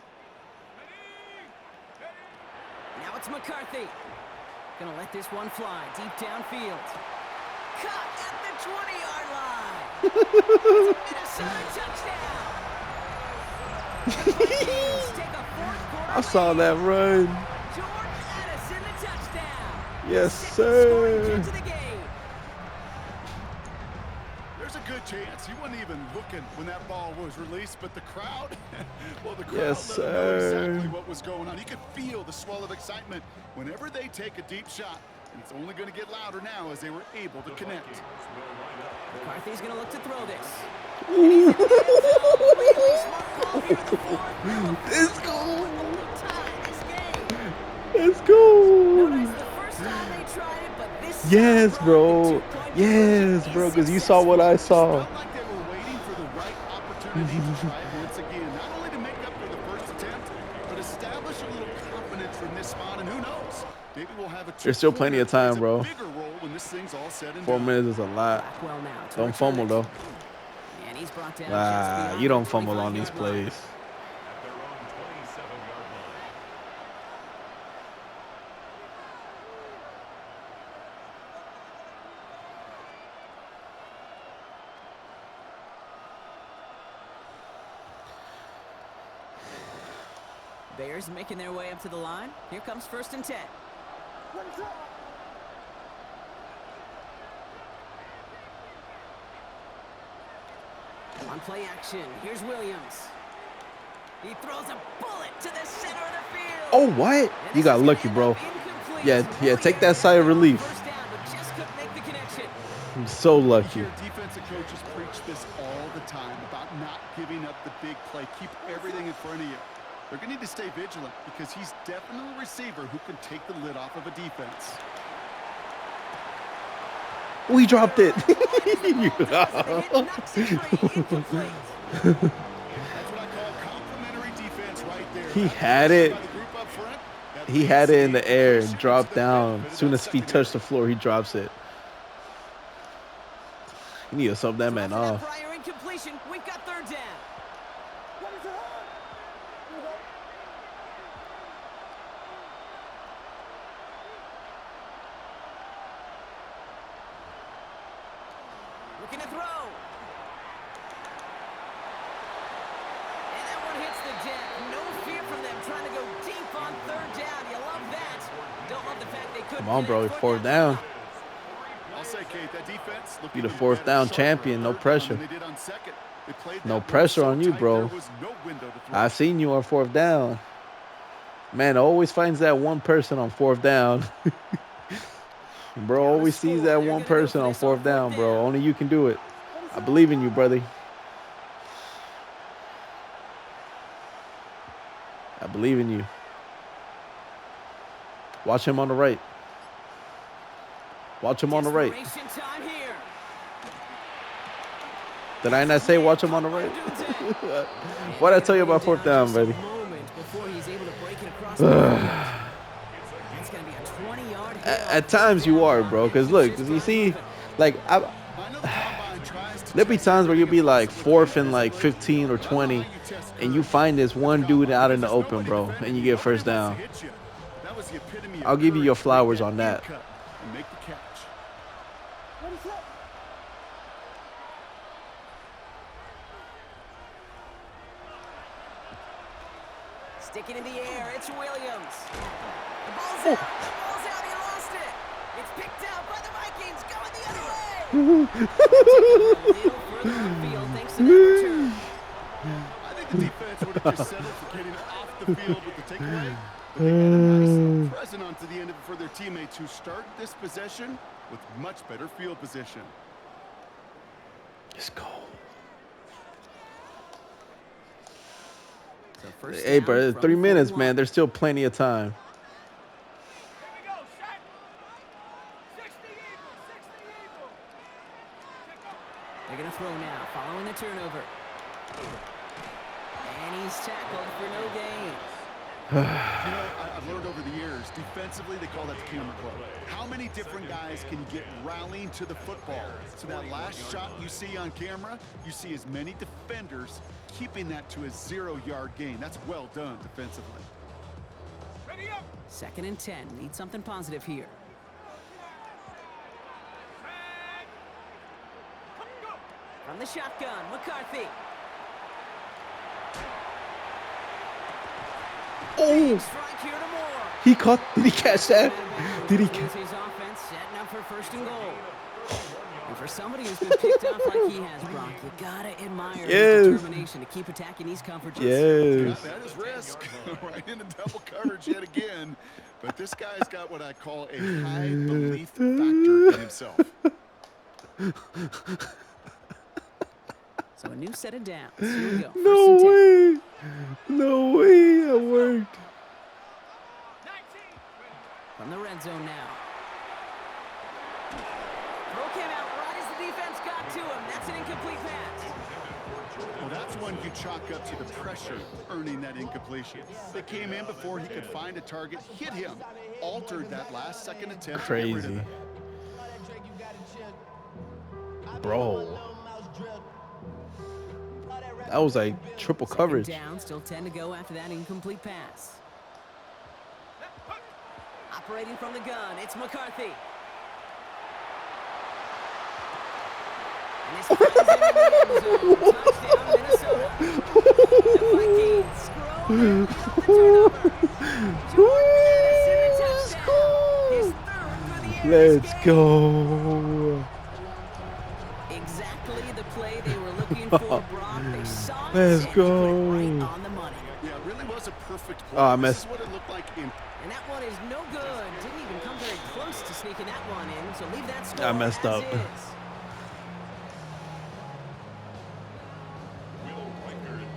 Now it's McCarthy. Gonna let this one fly deep downfield. Cut at the 20-yard line. It's a Minnesota touchdown. The Vikings take a 4th quarter I saw lead. that run. Jordan Addison the touchdown. Yes, Second scoring sir. catch of the game. There's a good chance he wasn't even looking when that ball was released, but the crowd, well, the crowd Yes, let him know sir. exactly what was going on. You could feel the swell of excitement whenever they take a deep shot, and it's only going to get louder now as they were able to connect. McCarthy's gonna look to throw this. Ooh. Really smart call here in the 4th. Let's go. Tie this game. Let's go. Notice the first time they tried it, but this Yes, time bro. the 2-point Yes, conversion bro, is because you saw what I saw. Felt like they were waiting for the right opportunity to try it once again, not only to make up for the first attempt, but establish a little confidence from this spot, and who knows? Maybe we'll have a There's still plenty of time, bro. bigger role when this thing's all said and 4 done. minutes is a lot. Blackwell now to Don't return fumble, it. though. And he's brought down just Ah, beyond you don't the fumble on these 25-yard line. plays. At their own 27-yard line. Bears making their way up to the line. Here comes 1st and 10. On play action, here's Williams. He throws a bullet to the center of the field. Oh, what? You got lucky, bro. Yeah, take that sigh of relief. First down, but just couldn't make the connection. I'm so lucky. You hear defensive coaches preach this all the time about not giving up the big play. Keep everything in front of you. They're going to need to stay vigilant because he's definitely a receiver who can take the lid off of a defense. We dropped it. That's what I call complimentary defense right there. He had it. He had it in the air and dropped down. As soon as feet touched the floor, he drops it. You need to sub that man off. Prior incompletion. We've got third down. Looking to throw. And that one hits the deck. No fear from them trying to go deep on third down. You love that. Don't love the fact they couldn't. Come on, bro. Fourth down. I'll say, Kate, that defense Be the fourth down champion. No pressure. No pressure on you, bro. I've seen you on fourth down. Man, always finds that one person on fourth down. Bro always sees that one person on fourth down, bro. Only you can do it. I believe in you, brother. I believe in you. Watch him on the right. Watch him on the right. Did I not say watch him on the right? What did I tell you about fourth down, buddy? At times you are, bro. Because look, you see, like, there'll be times where you'll be like fourth and like 15 or 20, and you find this one dude out in the open, bro, and you get first down. I'll give you your flowers on that. Sticking in the air, it's Williams. The ball's out. The ball's out. He lost it. It's picked out by the Vikings. Going the other way. A little further upfield thanks to that return. I think the defense would have just settled for getting off the field with the takeaway. But they got a nice present onto the end of it for their teammates who start this possession with much better field position. Let's go. Hey, bro, 3 minutes, man. There's still plenty of time. They're going to throw now, following the turnover. And he's tackled for no gain. I've learned over the years, defensively, they call that the camera club. How many different guys can get rallying to the football? So that last shot you see on camera, you see as many defenders keeping that to a 0-yard gain. That's well done defensively. Ready up. 2nd and 10. Need something positive here. From the shotgun, McCarthy. Oh! He caught. Did he catch that? Did he catch? His offense setting up for 1st and goal. And for somebody who's been picked off like he has, Brock, you gotta admire his determination to keep attacking these coverages. Yes. That is risk. Right into double coverage yet again. But this guy's got what I call a high belief factor in himself. So a new set of downs. Here we go. No way. No way. That worked. From the red zone now. Throw came out right as the defense got to him. That's an incomplete pass. Well, that's one you chalk up to the pressure earning that incompletion. They came in before he could find a target, hit him, altered that last second attempt. Crazy. Bro. That was like triple coverage. Down, still 10 to go after that incomplete pass. Operating from the gun, it's McCarthy. And this finds him in the end zone. Touchdown, Minnesota. The Vikings scroll the turnover. Jordan Addison, the touchdown. His 3rd for the air. Let's go. Exactly the play they were looking for, Brock. They saw it. Let's go. Right on the money. perfect play. Oh, I This missed. is what it looked like in. And that one is no good. Didn't even come very close to sneaking that one in. So leave that score I messed as up. is.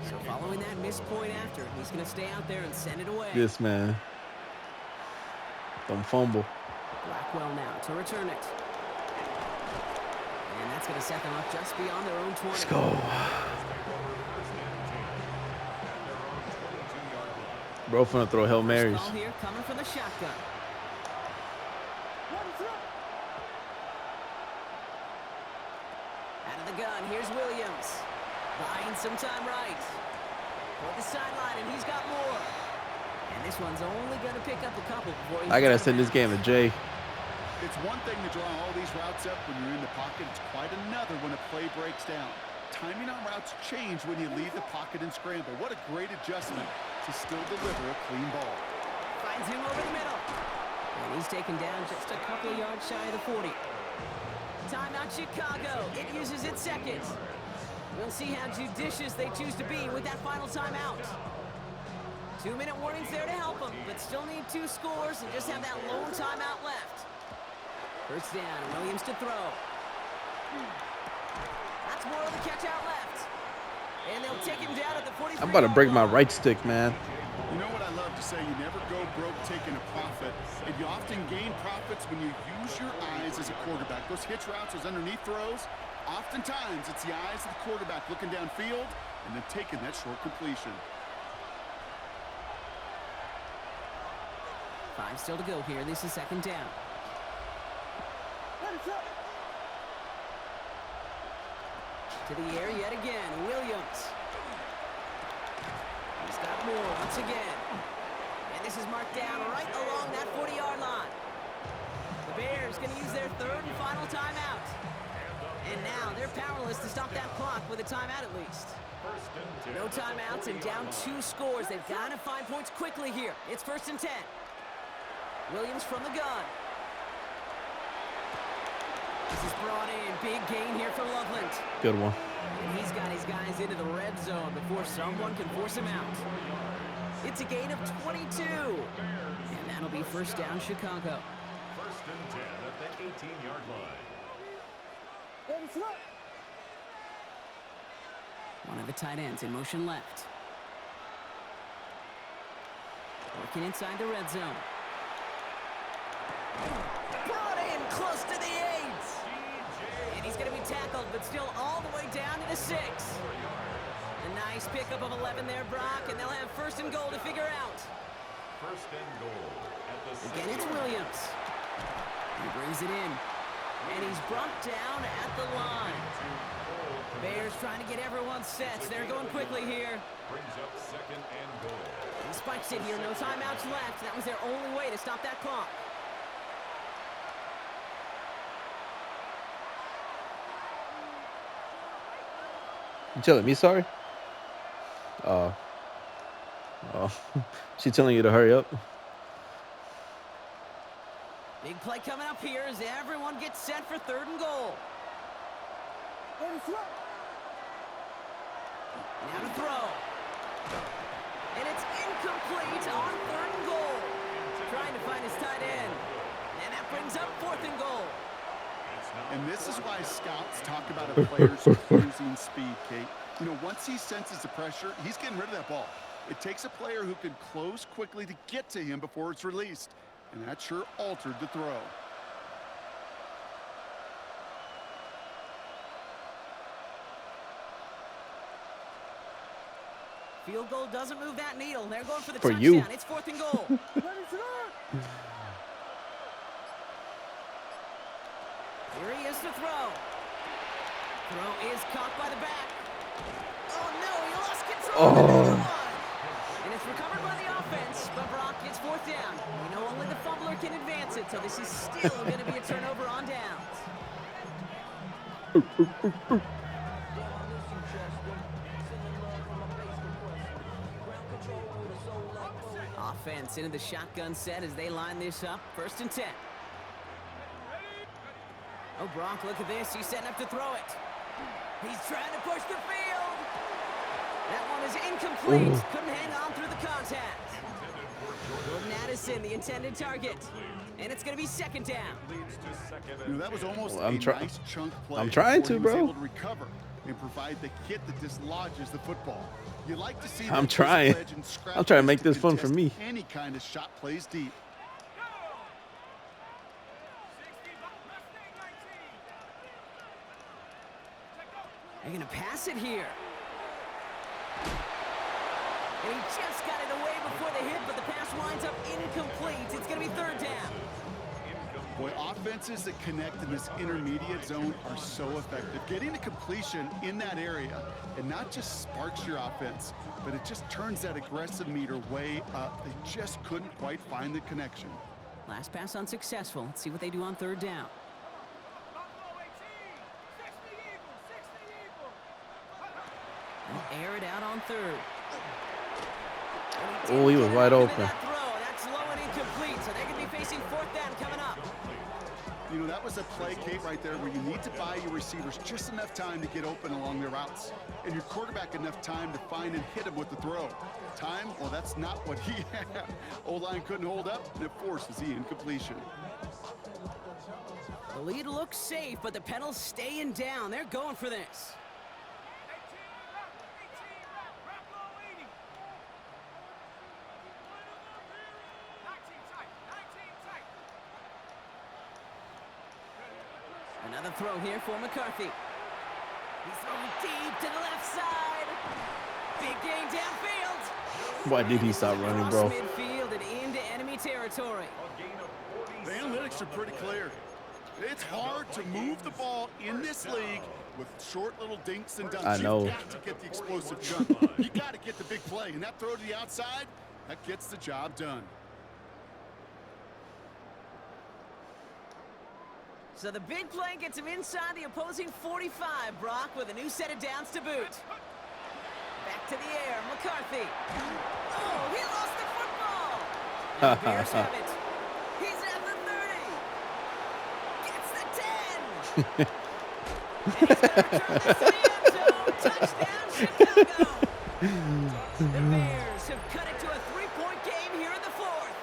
So following that missed point after, he's going to stay out there and send it away. Yes, man. Don't fumble. Blackwell now to return it. And that's going to set them up just beyond their own 20. Let's go. Bro, finna throw Hail Marys. Call here coming from the shotgun. Out of the gun, here's Williams. Buying some time right. Toward the sideline, and he's got more. And this one's only going to pick up a couple before he... I gotta send this game to Jay. It's one thing to draw all these routes up when you're in the pocket. It's quite another when a play breaks down. Timing on routes change when you leave the pocket and scramble. What a great adjustment to still deliver a clean ball. Finds him over the middle. And he's taken down just a couple of yards shy of the 40. Timeout Chicago. It uses its second. We'll see how judicious they choose to be with that final timeout. 2-minute warnings there to help them, but still need 2 scores and just have that lone timeout left. First down, Williams to throw. That's more of the catch out left. And they'll take him down at the 43. I'm about to break my right stick, man. You know what I love to say? You never go broke taking a profit. And you often gain profits when you use your eyes as a quarterback. Those hitch routes, those underneath throws, oftentimes it's the eyes of the quarterback looking downfield and then taking that short completion. 5 still to go here. This is second down. To the air yet again, Williams. He's got more once again. And this is marked down right along that 40-yard line. The Bears going to use their third and final timeout. And now they're powerless to stop that clock with a timeout at least. No timeouts and down 2 scores. They've got to find points quickly here. It's first and 10. Williams from the gun. This is brought in. Big gain here for Loveland. Good one. And he's got his guys into the red zone before someone can force him out. It's a gain of 22. And that'll be first down, Chicago. First and 10 at the 18-yard line. One of the tight ends in motion left. Working inside the red zone. Brought in close to the 8. And he's going to be tackled, but still all the way down to the 6. A nice pickup of 11 there, Brock, and they'll have first and goal to figure out. First and goal at the 6. Again, it's Williams. He brings it in. And he's brought down at the line. Bears trying to get everyone set. They're going quickly here. Brings up second and goal. He spikes it here. No timeouts left. That was their only way to stop that clock. You telling me sorry? Oh. She telling you to hurry up? Big play coming up here as everyone gets set for third and goal. Now to throw. And it's incomplete on third and goal. Trying to find his tight end. And that brings up fourth and goal. And this is why scouts talk about a player's cruising speed, Kate. You know, once he senses the pressure, he's getting rid of that ball. It takes a player who can close quickly to get to him before it's released. And that sure altered the throw. Field goal doesn't move that needle. They're going for the For touchdown. you. It's fourth and goal. Here he is to throw. Throw is caught by the back. Oh, no, he lost control. And it's recovered by the offense, but Brock gets fourth down. We know only the fumbler can advance it, so this is still going to be a turnover on downs. Offense into the shotgun set as they line this up. First and 10. Oh, Brock, look at this. He's setting up to throw it. He's trying to push the field. That one is incomplete. Ooh. Couldn't hang on through the contact. Jordan Addison, the intended target. And it's going to be second down. That was almost I'm a nice chunk play. I'm trying before to, he was bro. able to recover and provide the hit that dislodges the football. You like to see I'm trying. I'm trying to make this fun for me. Any kind of shot plays deep. They're going to pass it here. And he just got it away before the hit, but the pass winds up incomplete. It's going to be third down. Boy, offenses that connect in this intermediate zone are so effective. Getting a completion in that area, and not just sparks your offense, but it just turns that aggressive meter way up. They just couldn't quite find the connection. Last pass unsuccessful. Let's see what they do on third down. They'll air it out on third. Oh, he was wide open. That's low and incomplete, so they're going to be facing fourth down coming up. You know, that was a play, Kate, right there where you need to buy your receivers just enough time to get open along their routes, and your quarterback enough time to find and hit him with the throw. Time, well, that's not what he had. O-line couldn't hold up, and it forces the incompletion. The lead looks safe, but the pedal's staying down. They're going for this. Another throw here for McCarthy. He's throwing deep to the left side. Big gain downfield. Why did he stop running, bro? Across midfield and into enemy territory. The analytics are pretty clear. It's hard to move the ball in this league with short little dinks and dunks. I know. You've got to get the explosive jump. You got to get the big play, and that throw to the outside, that gets the job done. So the big play gets him inside the opposing 45, Brock, with a new set of downs to boot. Back to the air, McCarthy. Oh, he lost the football. And the Bears have it. He's at the 30. Gets the 10. And he's going to return this to the end zone. Touchdown, Chicago. The Bears have cut it to a 3-point game here in the fourth.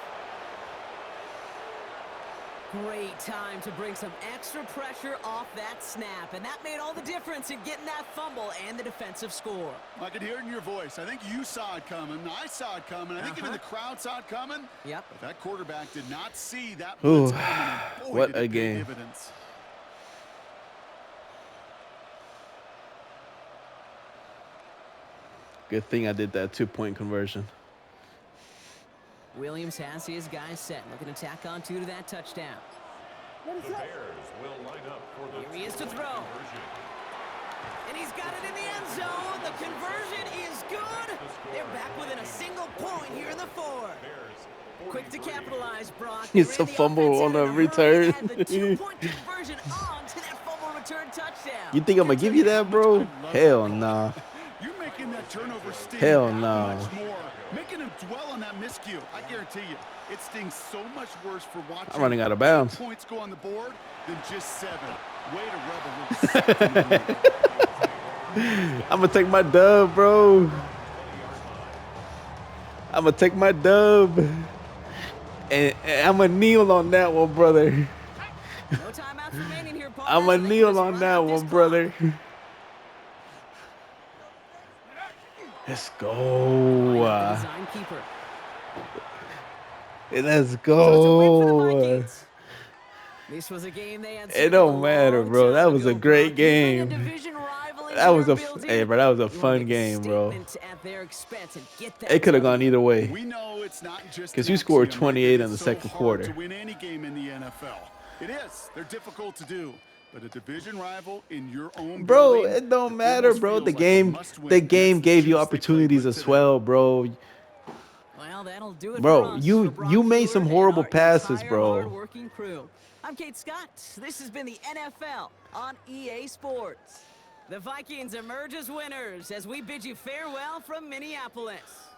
Great time to bring some extra pressure off that snap, and that made all the difference in getting that fumble and the defensive score. I could hear it in your voice. I think you saw it coming. I saw it coming. I think even the crowd saw it coming. Yep. But that quarterback did not see that blitz coming. And boy, What did a it pay game. dividends. Good thing I did that 2-point conversion. Williams has his guys set, looking to tack on 2 to that touchdown. The Bears will line up for the Here he is to throw. conversion. And he's got it in the end zone. The conversion is good. They're back within a single point here in the fourth. Quick to capitalize, Brock. It's a fumble on a return. And the 2-point conversion on to that fumble return touchdown. You think I'm gonna give you that, bro? Hell nah. You're making that turnover sting Hell that no. much more. Making him dwell on that miscue. I guarantee you, it stings so much worse for watching. I'm running out of bounds. Points go on the board than just 7. Way to rub a little salt in the wound. I'm gonna take my dub, bro. I'm gonna take my dub. And I'm gonna kneel on that one, brother. No timeouts remaining here, Paul. I'm gonna kneel on that one, brother. Let's go. Design keeper. Let's So it's a win for the go. Vikings. This was a game they had It don't matter, bro. That was a great game. That was a hey, bro. That was a fun game, bro. It could have gone either way. We know it's not just 'Cause an you scored axiom, 28 right? in the It's second so hard quarter. to win any game in the NFL. It is. They're difficult to do. But a division rival in your own Bro, building, it don't it matter, almost bro. feels The like a game must-win. the That's game the gave you Chiefs they played opportunities with as today. well, bro. Well, that'll do it Bro, for us. you- For Brock you made Stewart some and horrible our passes, entire bro. hard-working crew. I'm Kate Scott. This has been the NFL on EA Sports. The Vikings emerge as winners as we bid you farewell from Minneapolis.